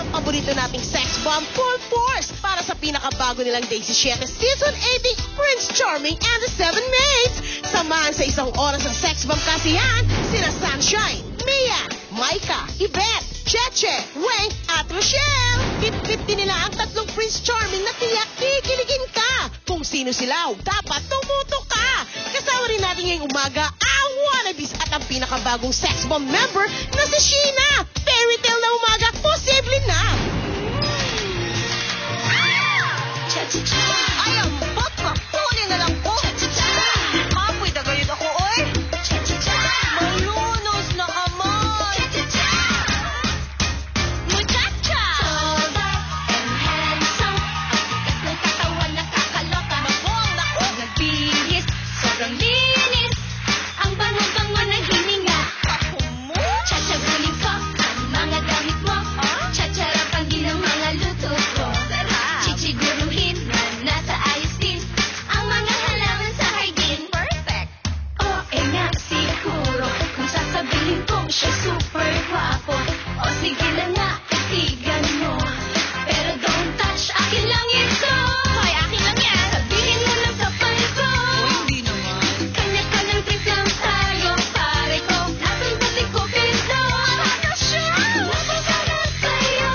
ang paborito nating sex bomb full force para sa pinakabago nilang Daisy 7 Season 18 Prince Charming and the Seven Maids. Samahan sa isang oras ng sex bomb kasiyahan sina Sunshine, Mia, Maika, Yvette, Cheche, Weng at Rochelle. Hip-hip din nila ang tatlong Prince Charming na tiyak kikiligin ka. Kung sino sila, dapat tumutok ka. Kasama rin natin ngayong umaga ang wannabes at ang pinakabagong sex bomb member na si Sheena. Fairy tale na umaga, posible na. Cha-cha-cha. Ay, ang baka. Kunin na lang po. Cha-cha-cha. Apoy na gayon ako, oy. Cha-cha-cha. Malunos na kamay. Cha-cha-cha. Muchacha. Tall and handsome. Ang sikat ng katawan nakakaloka. Mabuang na ko. Nagbihis. Sobrang linis. Ang bango-bango ng hininga. Ako mo. Cha-cha-bunin ko ang mga gamit mo. Cha-cha-rapan din ang mga luto ko. Chichiguruhin na nasa ayos din ang mga halaman sa hardin. Perfect! O nga siguro kung sasabihin kong siya super guwapo. O sige na nga, itigan mo. Pero don't touch, akin lang ito. Hoy, akin lang yan. Sabihin mo ng kapal ko. Hindi naman. Kanya-kanyang trip lang tayo, pare ko. Natin pati ko pinto. Ano siya? Napasarap kayo.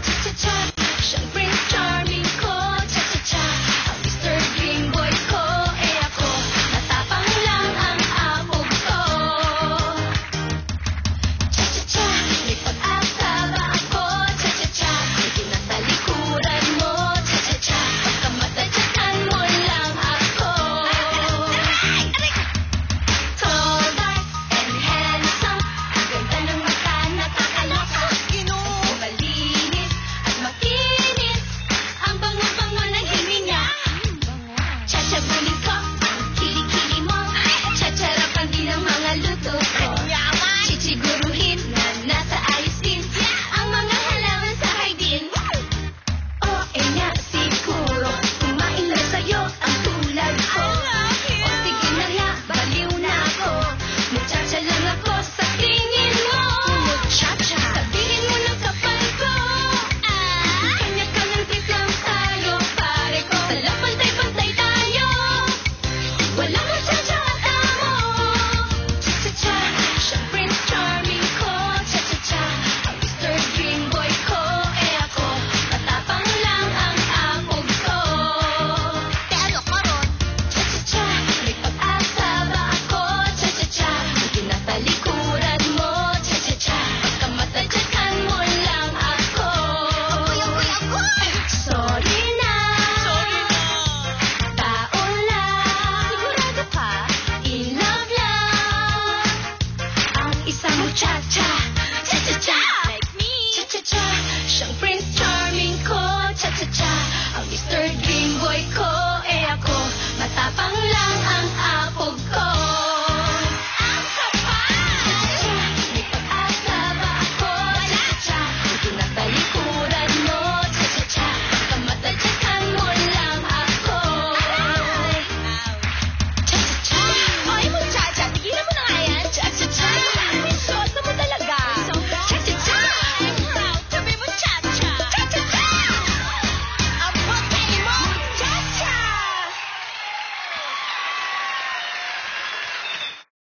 Cha-cha-cha. Siyang Prince Charming ko. Cha-cha-cha. Ang Mr. Dream Boy ko. Ako, natapang lang ang apog ko. Cha-cha-cha. May pag-asa ba ako? Cha-cha-cha. Hindi na talikuran mo. Cha-cha-cha. Pagkamatadyakan mo lang ako. Tall, dark, and handsome. Ang ganda ng mata, nakakaloka. Malinis at makinis. Ang bango-bango ng hininga. Cha-cha-bunin ko ang kilikili mo. Cha-cha-rapan din ang mga luto ko. Chichiguruhin na nasa ayos din ang mga halaman sa hardin. O nga siguro kumain na sa'yo ang tulad ko. O sige na nga, baliw na ako. Muchacha lang ako sa tingin mo. Muchacha, sabihin mo ng kapal ko. Kanya-kanyang trip lang tayo, pare ko. Tala pantay-pantay tayo. Walang muchacha at amo. Cha-cha-cha, siyang Prince Charming ko. Cha-cha-cha, ang Mr. Dream Boy ko. Ako, matapang lang ang apog ko. Ano ka ron? Cha-cha-cha, may pag-asa ba ako? Cha-cha-cha, hindi na talikuran mo. Cha-cha-cha, pagkamatadyakan mo lang ako. Agoy! Sorry na. Tao lang. Sigurado ka? In love lang. Ang isang muchacha. Cha-cha-cha. Like me. Cha-cha-cha. Siyang